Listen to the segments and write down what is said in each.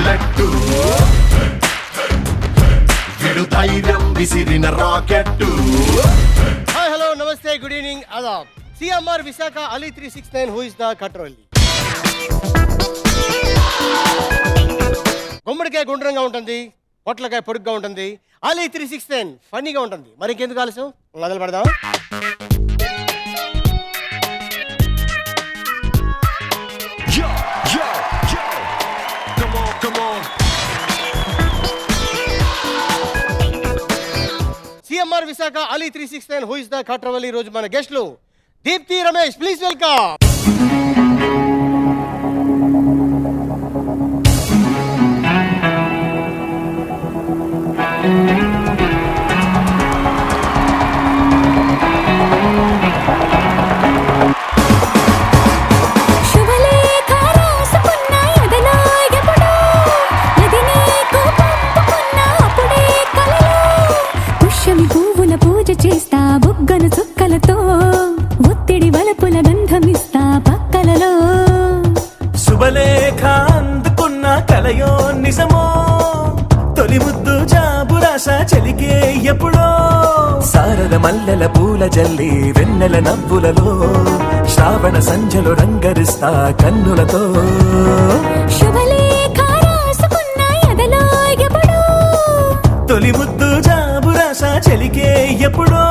Bullet విడు ధైర్యం విసిరిన rocket. Hi hello namaste good evening adab. CMR Visakha Ali 369 who is the control. గుమ్మడికాయ గుండ్రంగా ఉంటుంది, పొట్లకాయ పొడుగ్గా ఉంటుంది. అలీ 369 ఫన్నీగా ఉంటుంది. మరి ఇంకెందుకు ఆలస్యం, మొదలు పెడదాం. CMR Visakha Ali 369 who is the control. ఈ రోజు మన గెస్ట్లు దీప్తి రమేష్, ప్లీజ్ వెల్కమ్. చేస్తా బుగ్గను చుక్కలతో ఒత్తిడి వలపుల గంధమిస్తా పక్కలలో. శుభలేఖ అందుకున్న కలయో నిజమో, తొలి ముద్దు జాబురాస చెలికే ఎప్పుడో. సారల మల్లెల పూల జల్లి వెన్నెల నవ్వులలో, శ్రావణ సంధ్యలో రంగరిస్తా కన్నులతో. శుభలేఖ రాసుకున్న ఎదలో ఎప్పుడో, తొలి ముద్దు జాబురాస చెలికే ఎప్పుడో.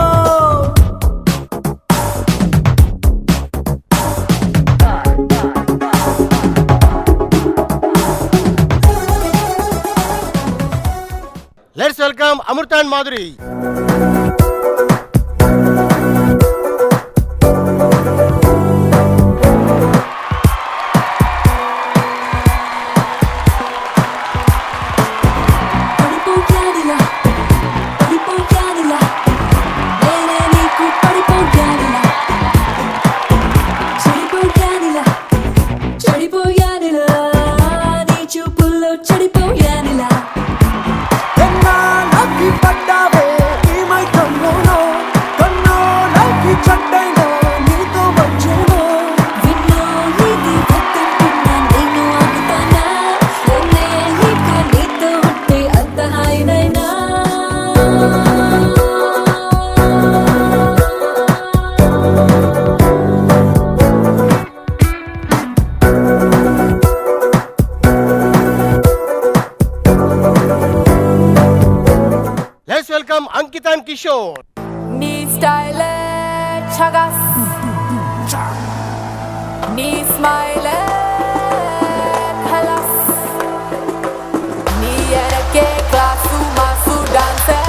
Let's welcome Amrutha and Madhuri. Let's welcome Ankita and Kishore. నీ స్టైలే చగస్, నీ స్మైలే ఖలాస్, నీ ఎరకే క్లాసు మాసు డాన్సే.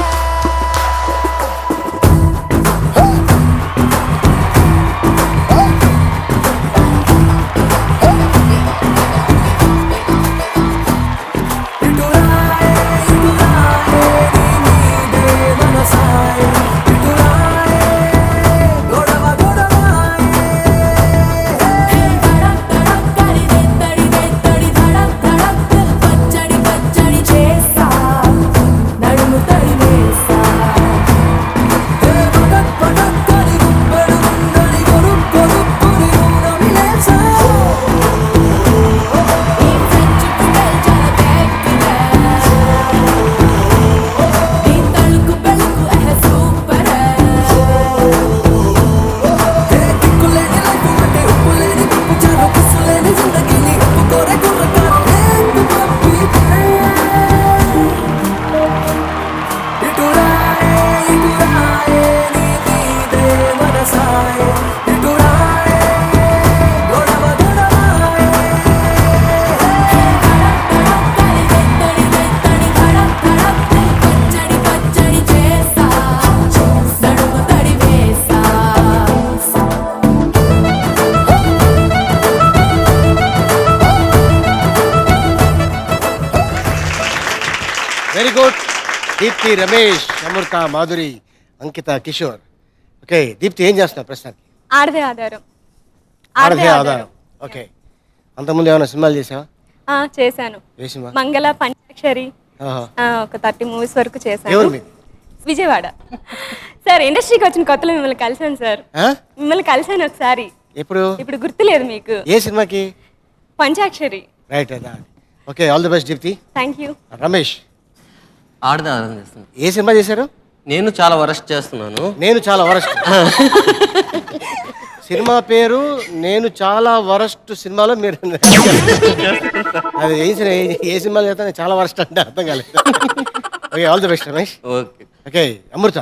Very good. Deepti Ramesh, Amrutha Madhuri, Ankitha Kishore. Okay Deepthi, ఏం చేస్తున్నావు ప్రస్తుతానికి? ఆడదే ఆధారం. ఆడదే ఆధారం. ఓకే, అంతకుముందు ఏమైనా సినిమాలు చేసావా? చేశాను. మంగళ, పంచాక్షరి, ఒక 30 మూవీస్ వరకు చేశాను. విజయవాడ. సార్ ఇండస్ట్రీకి వచ్చిన కొత్తలో మిమ్మల్ని కలిసాను సార్. మిమ్మల్ని కలిసాను ఒకసారి. ఇప్పుడు గుర్తులేదు మీకు? ఏ సినిమాకి? Panchakshari. Right. Okay, all the best Deepthi. Thank you. Ramesh, ఆడదారం చేస్తుంది. ఏ సినిమా చేశారు? నేను చాలా వరస్ట్ చేస్తున్నాను. నేను చాలా వరస్ట్. సినిమా పేరు నేను చాలా వరస్ట్. సినిమాలో మీరు అది ఏ సినిమాలో చేస్తా చాలా వరస్ట్ అంటే అర్థం కాలేదు. Okay, all the best Ramesh. Okay. Okay, Amrutha.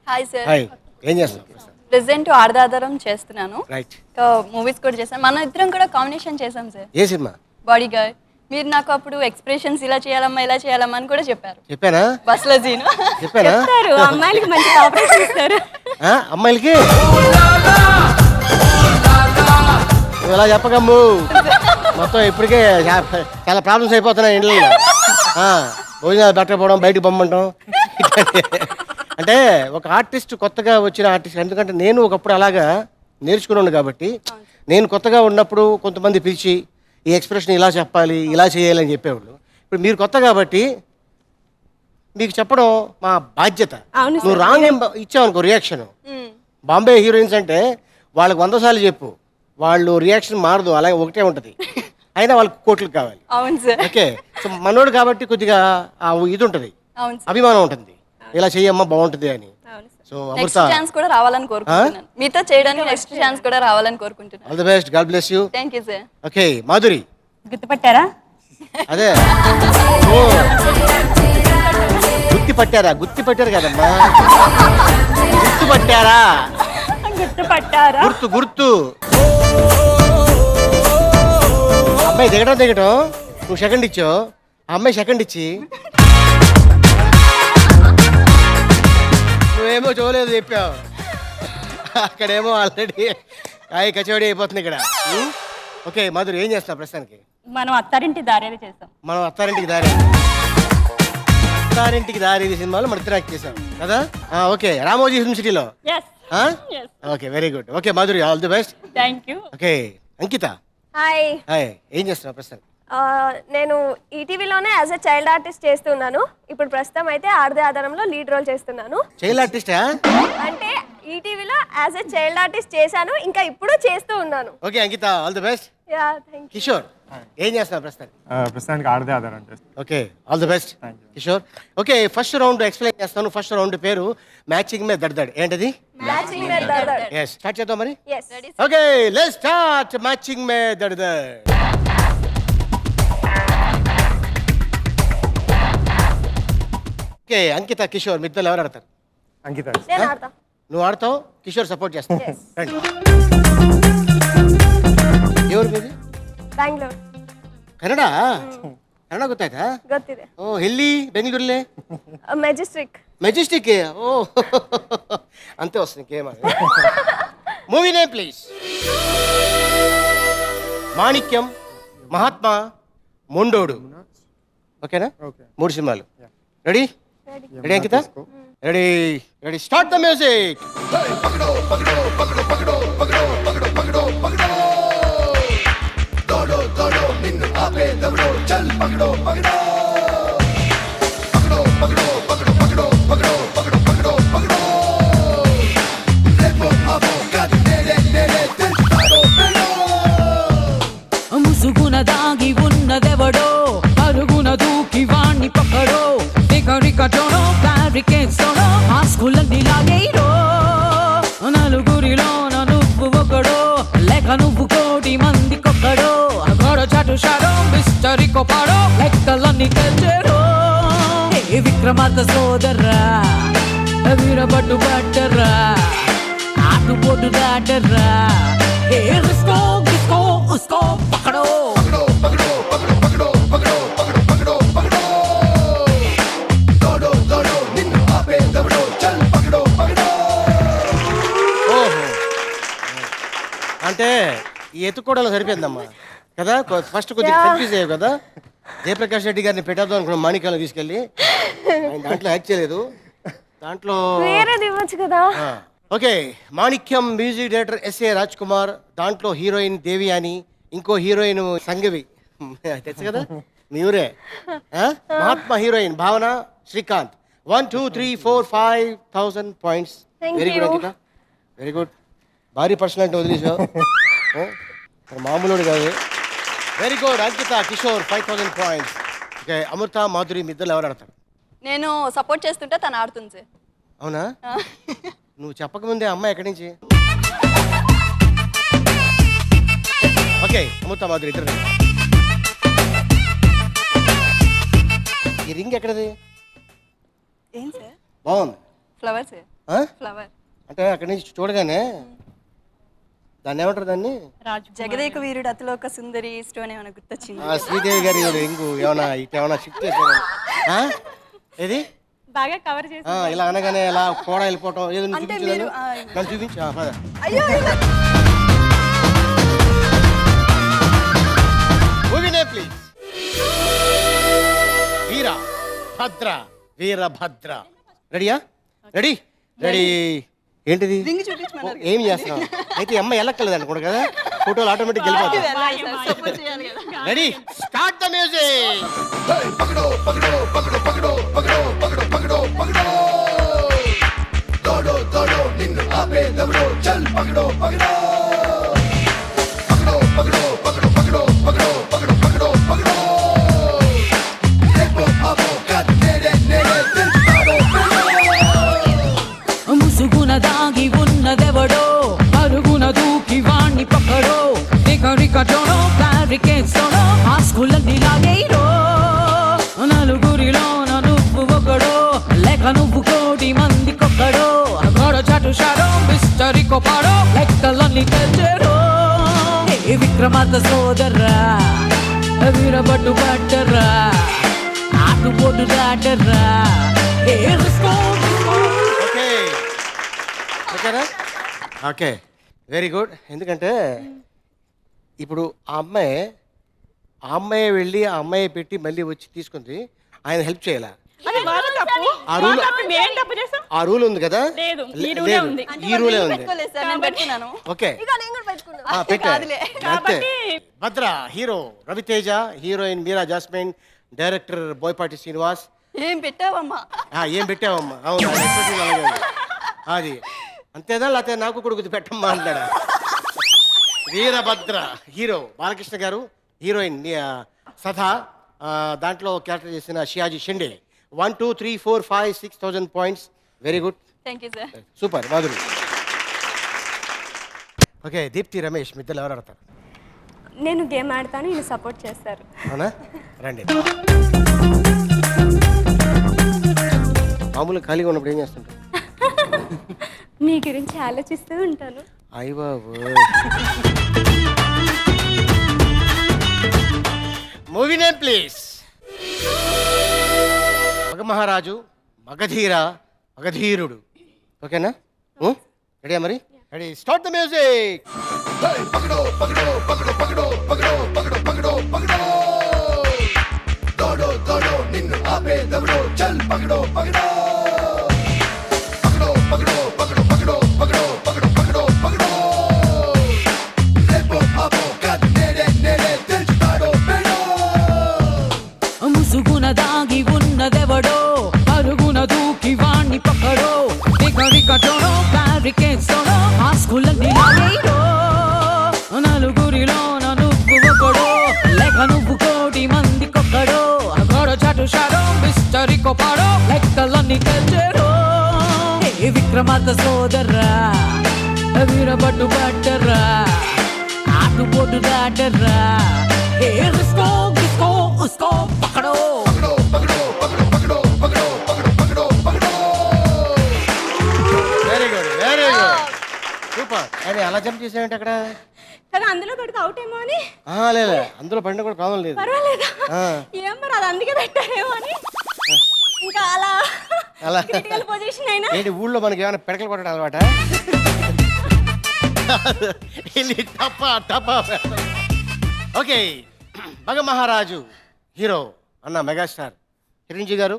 Hi sir. Hi, ఏం చేస్తావు? ప్రెసెంట్ ఆడదాదరం చేస్తున్నాను. రైట్. ఇంకా మూవీస్ కూడా చేస్తాను. మనం ఇద్దరం కూడా కాంబినేషన్ చేసాం సార్. ఏ సినిమా? Body guard. మీరు నాకు అప్పుడు ఎక్స్ప్రెషన్స్ ఇలా చేయాలమ్మా ఇలా చేయాలమ్మా అని కూడా చెప్పారు. చెప్పానా? బస్లో సీన్ చెప్పానా? చెప్తారు, అమ్మాయిలకి మంచి ఆపరేషన్ ఇస్తారు. అమ్మాయిలకి నువ్వు ఇలా చెప్పకమ్ము, మొత్తం ఇప్పటికే చాలా ప్రాబ్లమ్స్ అయిపోతున్నాయి ఇంట్లో. భోజనాలు పెట్టకపోవడం, బయటకు పంపడం. అంటే ఒక ఆర్టిస్ట్, కొత్తగా వచ్చిన ఆర్టిస్ట్, ఎందుకంటే నేను ఒకప్పుడు అలాగా నేర్చుకున్నాను కాబట్టి, నేను కొత్తగా ఉన్నప్పుడు కొంతమంది పిలిచి ఈ ఎక్స్ప్రెషన్ ఇలా చెప్పాలి, ఇలా చేయాలి అని చెప్పేవాళ్ళు. ఇప్పుడు మీరు కొత్త కాబట్టి మీకు చెప్పడం మా బాధ్యత. అవును నువ్వు రాంగ్ ఇచ్చావు అనుకో రియాక్షన్. బాంబే హీరోయిన్స్ అంటే వాళ్ళకి 100 సార్లు చెప్పు, వాళ్ళు రియాక్షన్ మారదు, అలాగే ఒకటే ఉంటుంది. అయినా వాళ్ళకి కోట్లు కావాలి. అవును సార్. ఓకే, సో మనోడు కాబట్టి కొద్దిగా ఇది ఉంటుంది, అవును సార్. అభిమానం ఉంటుంది, ఇలా చెయ్యమ్మా బాగుంటుంది అని. సో నెక్స్ట్ అమృత, ఛాన్స్ కూడా రావాలని కోరుకుంటున్నాను. మీతో చేయడానికి నెక్స్ట్ ఛాన్స్ కూడా రావాలని కోరుకుంటున్నాను. All the best, god bless you. Thank you sir. Okay, Madhuri. గుర్తుపట్టారా? అదే గుర్తుపట్టారా? గుర్తుపట్టారు కదమ్మా, గుర్తుపట్టారా? గుర్తుపట్టారా? గుర్తు గుర్తు. అమ్మాయి దిగడం నువ్వు సెకండ్ ఇచ్చావు, ఆ అమ్మాయి సెకండ్ ఇచ్చి నువ్వేమో చూడలేదు చెప్పావు, అక్కడేమో ఆల్రెడీ కచోడి అయిపోతుంది ఇక్కడ. ఓకే మాధురి, ఏం చేస్తావు ప్రస్తుతానికి? మనం అత్తారింటి దారేది చేస్తాం. మనం అత్తారింటికి దారేది సినిమాలో మన ఇద్దరు చేసాం కదా. ఓకే, రామోజీ ఫిల్మ్ సిటీలో. Okay, very good. Okay Madhuri, all the best. Thank you. Okay, Ankita. Hi. Hi, ఏం చేస్తున్నావు ప్రస్తుతం? నేను ఈటీవీలోనే యాజ్ ఎ చైల్డ్ ఆర్టిస్ట్ చేస్తున్నాను. ఇప్పుడు ప్రస్తుతం అయితే ఆడదే ఆధారంలో లీడ్ రోల్ చేస్తున్నాను. చైల్డ్ ఆర్టిస్టా? అంటే ఈటీవీలో యాజ్ ఎ చైల్డ్ ఆర్టిస్ట్ చేశాను, ఇంకా ఇప్పుడు చేస్తూ ఉన్నాను. Okay Ankitha, all the best. Yeah, thank you. Kishore, ఏం చేస్తున్నావు ప్రస్తుతం? ప్రస్తుతానికి ఆడదే ఆధారం చేస్తాను. Okay, all the best Kishore. Okay, first round explain చేస్తాను. ఫస్ట్ రౌండ్ పేరు మ్యాచింగ్ మే దడ్దడ్. ఏంటది? మ్యాచింగ్ మే దడ్దడ్. yes, స్టార్ట్ చేద్దాం మరి. yes. Okay, let's start matching మే దడ్దడ్. ఓకే, అంకిత కిషోర్ మీ ఇద్దరు ఎవరు ఆడతారు? అంకిత. నేను ఆడతా. నువ్వు ఆడతావు, కిషోర్ సపోర్ట్ చేస్తావు. రండి. ఎవరు మీది? ಬ್ಯಾಂಗ್ಳೂರ್. ಕನ್ನಡ? ಕನ್ನಡ ಗೊತ್ತಾಯ್ತಾ? ಗೊತ್ತಿದೆ. ಓ, ಎಲ್ಲಿ ಬೆಂಗಳೂರಲ್ಲೇ? ಮೆಜೆಸ್ಟಿಕ್. ಮೆಜೆಸ್ಟಿಕ್. ಓ, ಅಂತೆ ವస్తుంది game. Movie name please. Manikyam, Mahatma, Mondodu. ఓకేనా? ఓకే. 3 సినిమాలు. Ready? Ready Ankitha? Ready. Ready, start the music. ముసుగున దాగి ఉన్నదెవడో, అరుగున దూకి వాణ్ణి పక్కడో, నికరికటోనో బ్యారికేడ్స్తోనో మాస్కులన్నీ లాగేయడో, నలుగురిలోన నువ్వు ఒకడో, లేక నువ్వు కోటి మందికొక్కడో, గొడ చాటు షాడో మిస్టరీ కొపాడో, లెక్కలన్నీ కలిచేడో. ఏ విక్రమార్క సోదర్రా, వీరబట్టు పట్టర్రా, ఆటుపోటు దాటర్రా, ఏ రిస్కో గిస్కో ఉస్కో పకడో. అంటే ఈ ఎత్తుకోవడంలో సరిపోయిందమ్మా కదా. ఫస్ట్ కొద్దిగా కన్ఫ్యూజ్ అయ్యావు కదా. జయప్రకాష్ రెడ్డి గారిని పెట్టేద్దాం అనుకున్నాం మాణిక్యాలను తీసుకెళ్ళి, ఆయన దాంట్లో యాక్ట్ చేయలేదు. దాంట్లో వేరేది ఇవ్వచ్చు కదా. Okay, Manikyam music director SA Raj Kumar, దాంట్లో హీరోయిన్ దేవియాని, ఇంకో హీరోయిన్ సంగవి, తెలుసు కదా మీ ఊరే. మహాత్మా హీరోయిన్ భావన శ్రీకాంత్. 1 2 3 4 5,000 points. వెరీ గుడ్ అంకిత, వెరీ గుడ్. భారీ పర్సనాలిటీ వదిలేసావు, మామూలుడు కాదు. వెరీ గుడ్ అంకిత కిషోర్ 5000 పాయింట్స్. ఓకే అమృత మాధురి మీ ఇద్దరు ఎవరు ఆడతారు? నేను సపోర్ట్ చేస్తుంటే తను ఆడుతుంది సార్. అవునా? నువ్వు చెప్పకముందే అమ్మాయి ఎక్కడి నుంచి? ఓకే అమృత మాధురి ఇద్దరు. ఈ రింగ్ ఎక్కడది? ఏం సార్? బాగుంది. Flower sir. ఆ? ఫ్లవర్ అంటే అక్కడి నుంచి చూడగానే దాన్ని ఏమంటారు? దాన్ని జగదేక వీరుడు అతిలోక సుందరి స్టోన్ ఏమైనా గుర్తొచ్చింది? శ్రీదేవి గారి రింగు ఏమైనా ఇటు ఏమైనా షిఫ్ట్ చేశారు? ఏది బాగా కవర్ చేసి ఇలా అనగానే ఇలా కూడా వెళ్ళిపోవటం ఏదో చూపించలేదు. నన్ను చూపించు. పద. Movie name please. Veerabhadra. Veerabhadra. రెడీయా? Ready ready. ఏంటిది? రింగ్ చూపించమన్నారు. ఏం చేస్తున్నావు? అయితే అమ్మ వెళ్ళక్కర్లేదు అనుకోండి కదా, ఫోటోలు ఆటోమేటిక్ వెళ్ళిపోతాయి. సపోర్ట్ చేయాలి కదా. Ready start the music. పకడో పకడో పకడో పకడో పకడో పకడో పకడో పకడో దోడో దోడో నిన్ను ఆపేదెవడో చల్ పకడో పకడో పకడో పకడో పకడో పకడో పకడో పకడో పకడో పకడో రేపో ఆపో కట్ నేడే నేడే తెలుస్తాడో ముసుగున దాగి ఉన్నదెవడో అరుగున దూకి వాణ్ణి పక్కడో రికటోనో బ్యారికేడ్స్తోనో మాస్కులన్నీ లాగేయరో నలుగురిలోన నువ్వు ఒకడో లేక నువ్వు కోటి మందికొక్కడో గోడ చాటు షాడో మిస్టరీ కొపాడో లెక్కలన్నీ తెచ్చరో ఏ విక్రమార్క సోదర్రా వీరబట్టు పట్టర్రా ఆటుపోటు దాటర్రా ఏ రిస్కో. ఓకే ఓకేనా? Okay very good. ఎందుకంటే ఇప్పుడు ఆ అమ్మాయి వెళ్ళి ఆ అమ్మాయి పెట్టి మళ్ళీ వచ్చి తీసుకుంది, ఆయన హెల్ప్ చేయాలా? ఆ రూల్ ఉంది కదా? లేదు, ఈ రూలే ఉంది. పెట్టుకోలేదు సార్, నేను పెట్టుకున్నాను. ఓకే పెట్టా అంతే. భద్ర హీరో రవితేజ, హీరోయిన్ మీరా జాస్మిన్, డైరెక్టర్ బోయపాటి శ్రీనివాస్. ఏం పెట్టావమ్మా? ఏం పెట్టావమ్మా? అవును అది అంతేదా, లేకపోతే నాకు కొడుకు పెట్టమ్మా అంటాడా? వీరభద్ర హీరో బాలకృష్ణ గారు, హీరోయిన్ సథా, దాంట్లో క్యారెక్టర్ చేసిన Sayaji Shinde. 1 2 3 4 5 6,000 points. Very good. Thank you sir. Super Madhuri. Okay Deepthi Ramesh మీ ఇద్దరు ఎవరు ఆడతారు? నేను గేమ్ ఆడతాను, నేను సపోర్ట్ చేస్తారు. అవునా? రండి. మామూలుగా ఖాళీగా ఉన్నప్పుడు ఏం చేస్తుంటారు? మీ గురించి ఆలోచిస్తూ ఉంటాను. అయ్య బాబు. Movie name please. Magamaharaju, Magadheera, Magadheerudu. ఓకేనా? రెడీయా మరి? Ready start the music. పకడో పకడో పకడో పకడో పకడో పకడో పకడో పకడో దోడో దోడో నిన్ను ఆపేదెవడో చల్ పకడో పకడో పకడో పకడో పకడో పకడో పకడో పకడో పకడో పకడో రేపో ఆపో కట్ నేడే నేడే తెలుస్తాడో పెడో. ముసుగున దాగి ఉన్నదెవడో అరుగున దూకి వాణ్ణి పక్కడో రికటోనో బ్యారికేడ్స్తోనో మాస్కులన్నీ లాగేయరో నలుగురిలోన నువ్వు ఒకడో లేక నువ్వు కోటి మందికొక్కడో గోడ చాటు షాడో మిస్టరీ కొపాడో లెక్కలన్నీ తెచ్చరో ఏ విక్రమార్క సోదర్రా వీరబట్టు పట్టర్రా ఆటుపోటు దాటర్రా ఏ రిస్కో గిస్కో ఉస్కో పక్కడో పకడో పకడో పకడో పకడో పకడో పకడో పకడో. Very good very good super. అరే అలా జంప్ చేసావంటే అక్కడ? కానీ అందులో పెడితే అవుట్ ఏమో అని. లేదు అందులో పడిన కూడా ప్రాబ్లం లేదు. పర్వాలేదా? ఏం మరి అది అందుకే పెట్టారేమో అని. ఇంకా అలా అలా క్రిటికల్ పొజిషన్ అయినా ఏంటి ఊళ్ళో మనకి ఏమైనా పెడకలు కొట్టడం అలవాట? ఓకే మగమహారాజు హీరో అన్న మెగాస్టార్ చిరంజీవి గారు,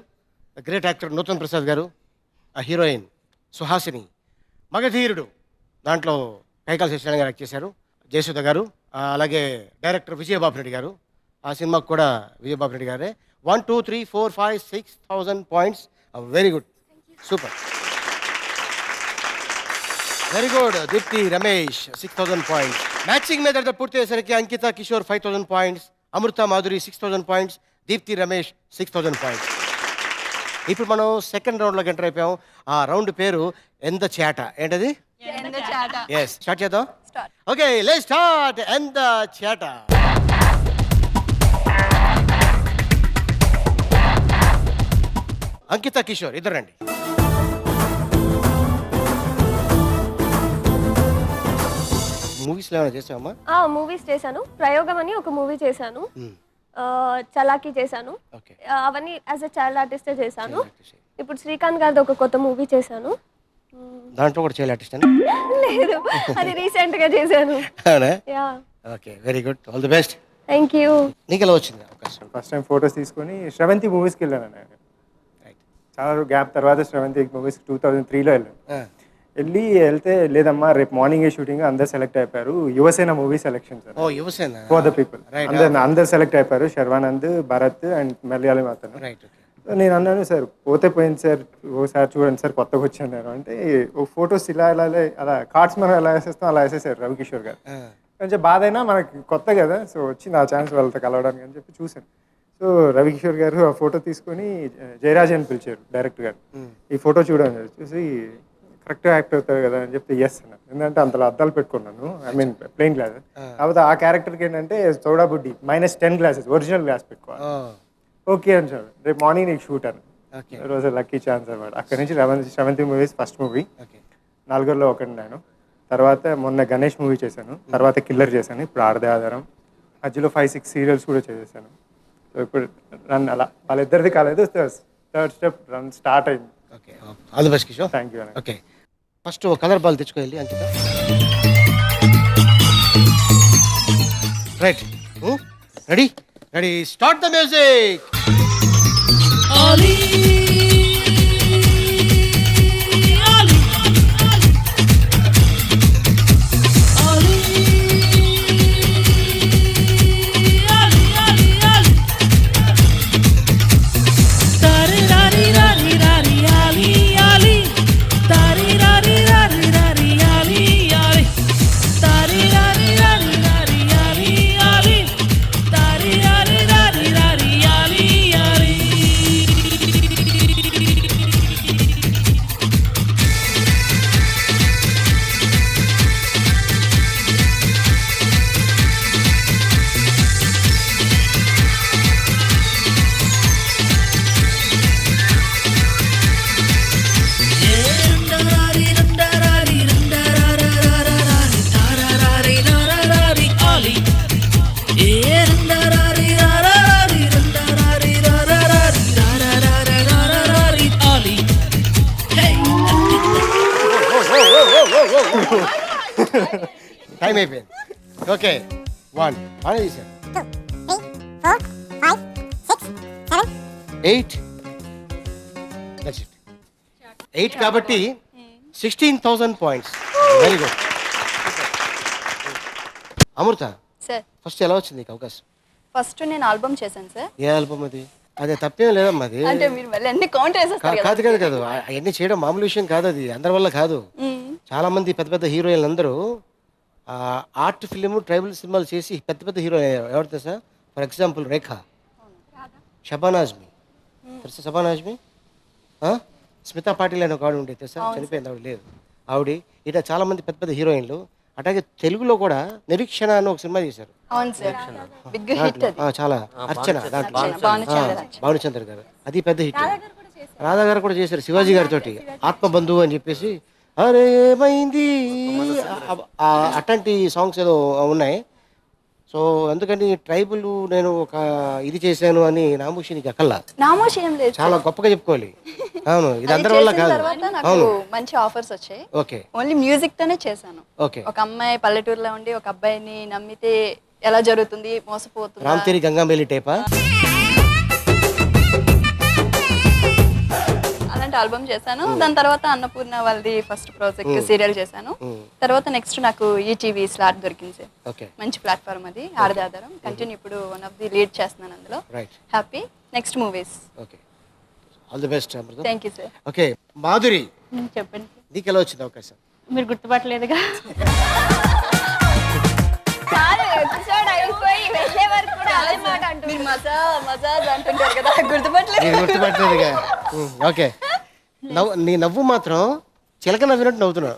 గ్రేట్ యాక్టర్ నూతన్ ప్రసాద్ గారు, ఆ హీరోయిన్ సుహాసిని. మగధీరుడు దాంట్లో కైకాల శశికళ గారు యాక్ట్ చేశారు, జయసుధ గారు, అలాగే డైరెక్టర్ విజయబాబు రెడ్డి గారు. ఆ సినిమాకు కూడా విజయబాబు రెడ్డి గారే. 1 2 3 4 5 6,000 points. Very good super. Very good. Deepti Ramesh 6000 points. Matching method పూర్తి అయ్యేసరికి అంకిత కిషోర్ 5000 పాయింట్స్, అమృత మాధురి 6000 పాయింట్స్, దీప్తి రమేష్ 6000 పాయింట్స్. ఇప్పుడు మనం సెకండ్ రౌండ్లోకి ఎంటర్ అయిపోయాం. ఆ రౌండ్ పేరు ఎంత చేట. ఏంటది? ఎస్, స్టార్ట్ చేద్దాం. Okay, let's start. ఎంత చేట. అంకిత కిషోర్ ఇద్దరు రండి. మూవీస్లో ఏమైనా చేసావమ్మా? మూవీస్ చేశాను. ప్రయోగం అని ఒక మూవీ చేశాను, చలాకీ చేశాను. అవన్నీ యాజ్ ఎ చైల్డ్ ఆర్టిస్టే చేశాను. ఇప్పుడు శ్రీకాంత్ గారిది ఒక కొత్త మూవీ చేశాను. దాంట్లో కూడా చైల్డ్ ఆర్టిస్ట్ లేదు, అది రీసెంట్ గా చేశాను. Okay, very good. All the best. Thank you. నీకు ఎలా వచ్చింది అవకాశం? ఫస్ట్ టైం ఫొటోస్ తీసుకొని శ్రవంతి మూవీస్కి వెళ్ళాను నేను. చాలా గ్యాప్ తర్వాత శ్రవంతి మూవీస్ 2003లో వెళ్ళాను. వెళ్తే లేదమ్మా రేపు మార్నింగ్ షూటింగ్ అందరు సెలెక్ట్ అయిపోయారు. Yuvasena movie selection sir. Oh Yuvasena. For the people అందరు సెలెక్ట్ అయిపోయారు. శర్వానంద్, భరత్ అండ్ మలయాళం అతను. నేను అన్నాను సార్ పోతే పోయింది సార్, ఓసారి చూడండి సార్ కొత్తగా వచ్చాను నేను అంటే, ఓ ఫొటోస్ ఇలా ఇలా అలా కార్డ్స్ మనం ఎలా వేసేస్తాం అలా వేసేసారు రవికిషోర్ గారు. కొంచెం బాధ అయినా మనకి కొత్త కదా, సో వచ్చింది ఆ ఛాన్స్ వాళ్ళతో కలవడానికి అని చెప్పి చూశాను. సో రవికిషోర్ గారు ఆ ఫోటో తీసుకొని జయరాజ్ అని పిలిచారు డైరెక్టర్ గారు. ఈ ఫోటో చూడండి, చూసి కరెక్ట్ యాక్ట్ అవుతారు కదా అని చెప్పి ఎస్ అన్నారు. ఎందుకంటే అంతలో అద్దాలు పెట్టుకున్నాను, ఐ మీన్ ప్లెయిన్ గ్లాసెస్. కాకపోతే ఆ క్యారెక్టర్కి ఏంటంటే సోడా బుడ్డి -10 గ్లాసెస్ ఒరిజినల్ గ్లాస్ పెట్టుకోవాలి. ఓకే అని సార్, రేపు మార్నింగ్ నీకు షూట్ అని. రోజు లక్కీ ఛాన్స్ అనమాట. అక్కడి నుంచి శ్రవంతి మూవీస్ ఫస్ట్ మూవీ, నలుగురిలో ఒకటి నేను. తర్వాత మొన్న గణేష్ మూవీ చేశాను, తర్వాత కిల్లర్ చేశాను, ఇప్పుడు ఆడదే ఆధారం. మధ్యలో 5-6 సీరియల్స్ కూడా చేసేసాను. సో ఇప్పుడు రన్ అలా వాళ్ళిద్దరిది కాలేదు, థర్డ్ స్టెప్ రన్ స్టార్ట్ అయింది. Okay, all the best Kishore. Thank you. Okay, first colour ball తెచ్చుకోవాలి Ankita. Right, ready ready, start the music. Time అయిపోయింది. ఓకే, 1 బాగా తీసారు. 8 దట్స్ ఇట్. 8 కాబట్టి 16,000 points. Very good. Amrita sir, first ఎలా వచ్చింది నీకు అవకాశం? ఫస్ట్ నేను ఆల్బమ్ చేశాను సార్. ఏ ఆల్బమ్ అది? అదే తప్పేం లేదమ్మా అది. అంటే మీరు మళ్ళీ అన్ని కౌంట్ చేసేస్తారు కదా. కాదు కాదు కాదు, అవన్నీ చేయడం మామూలు విషయం కాదు, అది అందరి వల్ల కాదు. చాలా మంది పెద్ద పెద్ద హీరోయిన్లు అందరూ ఆర్ట్ ఫిలిం ట్రైబల్ సినిమాలు చేసి పెద్ద పెద్ద హీరో ఎవరు తెలుసా? ఫర్ ఎగ్జాంపుల్ రేఖ, షబానా ఆజ్మీ తెలుసా? షబానా ఆజ్మీ, స్మితా పాటిల్ అని ఒక ఆవిడ ఉండే తెలుసా? చనిపోయింది ఆవిడ, లేదు ఆవిడ. ఇట్లా చాలా మంది పెద్ద పెద్ద హీరోయిన్లు. అట్లాగే తెలుగులో కూడా నిరీక్షణ అని ఒక సినిమా చేశారు. చాలా అర్చన, దాంట్లో భానుచంద్ర గారు, అది పెద్ద హిట్. రాధా గారు కూడా చేశారు శివాజీ గారితో ఆత్మబంధువు అని చెప్పేసి. అరే ఏమైంది, అట్లాంటి సాంగ్స్ ఏదో ఉన్నాయి. సో అందుకని ట్రైబుల్ నేను ఒక ఇది చేశాను అని నామోషి నీకు అక్కల్లా, చాలా గొప్పగా చెప్పుకోవాలి. అవును, ఇది అందరి వల్ల కాదు. అవును, మంచి ఆఫర్స్ వచ్చాయి. ఓకే, ఓన్లీ మ్యూజిక్ తోనే చేశాను. ఓకే, ఒక అమ్మాయి పల్లెటూరులో ఉండి ఒక అబ్బాయిని నమ్మితే ఎలా జరుగుతుంది, మోసపోతుంది, రామ్తేరి గంగాంబేలి టైపా, అలాంటి ఆల్బమ్ చేశాను. దాని తర్వాత అన్నపూర్ణ వాళ్ళది ఫస్ట్ ప్రాజెక్ట్ సీరియల్ చేశాను. తర్వాత నెక్స్ట్ నాకు ఈటీవీ స్లాట్ దొరికింది సార్. మంచి ప్లాట్ఫామ్ అది, ఆడదే ఆధారం. కంటిన్యూ ఇప్పుడు వన్ ఆఫ్ ది లీడ్ చేస్తున్నాను అందులో. Happy. Next movies. Okay, all the best Amrutha. Thank you sir. Okay, Madhuri చెప్పండి. నీకు ఎలా వచ్చింది అవకాశం? మీరు గుర్తుపట్టలేదుగా. ఎపిసోడ్ అయిపోయి వెళ్ళే వరకు కూడా అదే మాట అంటుంది. మీరు మజాజ్ అంటుంటారు కదా, గుర్తుపట్టలేదు. నేను గుర్తుపట్టలేదుగా. ఓకే, నీ నవ్వు మాత్రం చిలక నవ్వినట్టు నవ్వుతున్నావు.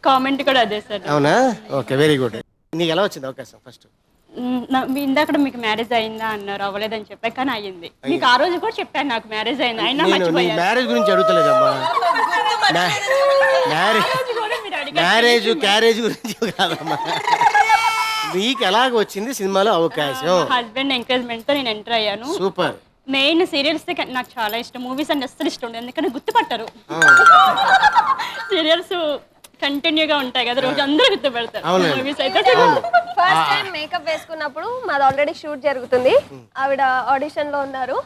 కామెంట్ కూడా అదే సార్. అవునా? Okay, very good. నీకు ఎలా వచ్చింది అవకాశం ఫస్ట్? ఇందాక మీకు మ్యారేజ్ అయిందా అన్నారు, అవ్వలేదని చెప్పా, కానీ అయ్యింది. మీకు ఆ రోజు కూడా చెప్పాను నాకు మ్యారేజ్ అయింది, అయినా నేను నీ మర్చిపోయాను. మ్యారేజ్ గురించి అడుగుతలేదమ్మా. మ్యారేజ్ క్యారేజ్ గురించి కాదమ్మా. నీకు ఎలాగ వచ్చింది సినిమాలో అవకాశం? హస్బెండ్ ఎంకరేజ్మెంట్ తో నేను ఎంటర్ అయ్యాను. సూపర్. మెయిన్ సీరియల్స్ నాకు చాలా ఇష్టం, మూవీస్ అంటే అస్సలు ఇష్టం ఉండదు, ఎందుకంటే గుర్తుపట్టరు. సీరియల్స్ కంటిన్యూగా ఉంటాయి కదా, రోజు అందరూ గుర్తుపెడతారు. మూవీస్ అయితే ఫస్ట్ టైం మేకప్ వేసుకున్నప్పుడు మాది ఆల్రెడీ షూట్ జరుగుతుంది, ఆవిడ ఆడిషన్ లో ఉన్నారు.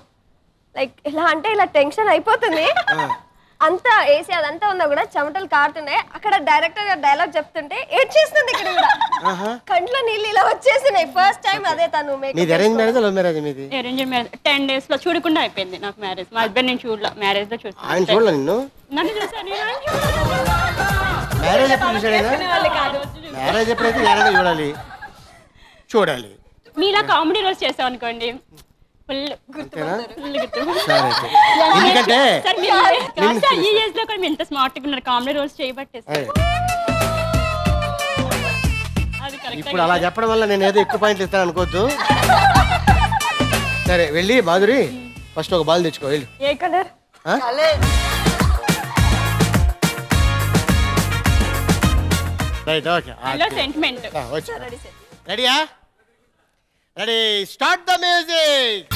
లైక్ ఎలా అంటే ఇలా టెన్షన్ అయిపోతుంది, అంతా ఏసీ అదంతా ఉన్నా కూడా చెమటలు కారుతున్నాయి. అక్కడ డైరెక్టర్ గారు డైలాగ్ చెప్తుంటే ఏడ్చేస్తుంది, ఇక్కడ కూడా కంట్లో నీళ్ళు ఇలా వచ్చేసినాయి. ఫస్ట్ టైం అదే తను మీది అరేంజ్ మ్యారేజ్ లవ్ మ్యారేజ్? మీది అరేంజ్ మ్యారేజ్. 10 days లో చూడకుండా అయిపోయింది నాకు మ్యారేజ్. మా హస్బెండ్ నేను చూడలా, మ్యారేజ్ లో చూసాను. ఆయన చూడలే నిన్ను? నన్ను చూసాను. మ్యారేజ్ ఎప్పుడు చూసాడైనా? మ్యారేజ్ ఎప్పుడైతే ఏడాది చూడాలి చూడాలి. మీలా కామెడీ రోజు చేసాం అనుకోండి, ఫుల్ ఎందుకంటే ఈ ఏజ్ లో కూడా మీరు ఎంత స్మార్ట్ గా ఉన్నారు, కామెడీ రోజు చేయబట్టేస్తారు. ఇప్పుడు అలా చెప్పడం వల్ల నేను ఏదో ఎక్కువ పాయింట్లు ఇస్తాను అనుకోవద్దు. సరే వెళ్ళి మాధురి ఫస్ట్ ఒక బాల్ తెచ్చుకో వెళ్ళి. ఏ కలర్? Right, okay. సెంటిమెంట్. రెడీయా? Ready, start the music.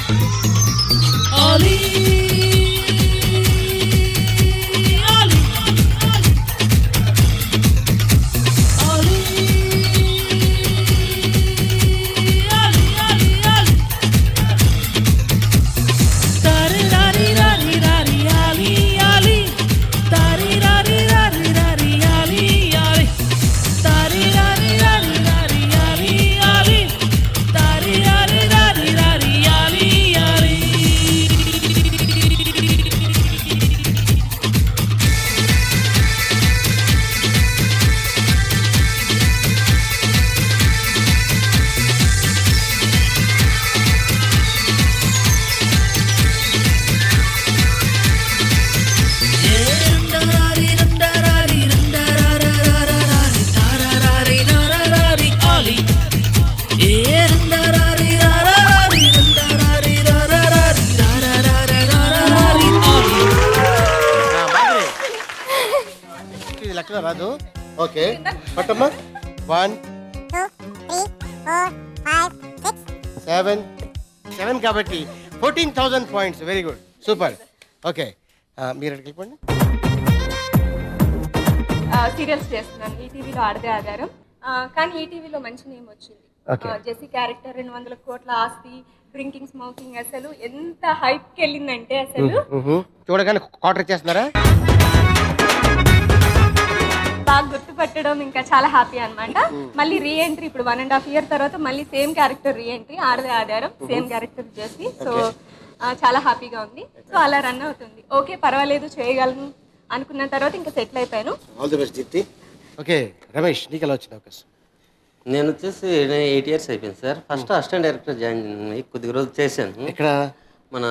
లెక్కలో రాదు. ఓకే పట్టమ్మా. 1 2 3 4 5 6 7 కాబట్టి 14,000 points. Very good, super. Okay, మీరు ఎక్కడికి వెళ్ళిపోండి. సీరియల్స్ చేస్తున్నాను ఈటీవీలో ఆడదే ఆధారం, కానీ ఈటీవీలో మంచి నేమ్ వచ్చింది. జెస్సీ క్యారెక్టర్ 200 కోట్ల ఆస్తి, డ్రింకింగ్ స్మోకింగ్, అసలు ఎంత హైప్కి వెళ్ళిందంటే అసలు చూడగానే క్వార్టర్ చేస్తున్నారా? బాగా గుర్తుపట్టడం ఇంకా చాలా హ్యాపీ అనమాట. మళ్ళీ రీఎంట్రీ ఇప్పుడు 1.5 year తర్వాత మళ్ళీ సేమ్ క్యారెక్టర్ రీఎంట్రీ, ఆడదే ఆధారం, సేమ్ క్యారెక్టర్ చేసి, సో చాలా హ్యాపీగా ఉంది. సో అలా రన్ అవుతుంది. ఓకే పర్వాలేదు చేయగలను అనుకున్న తర్వాత ఇంకా సెటిల్ అయిపోయాను. All the best Deepti. Okay Ramesh, నీకు ఎలా వచ్చింది అవకాశం? నేను వచ్చేసి 8 years అయిపోయింది సార్. ఫస్ట్ అసిస్టెంట్ డైరెక్టర్ జాయిన్ అయ్యి కొద్ది రోజులు చేశాను. ఇక్కడ మన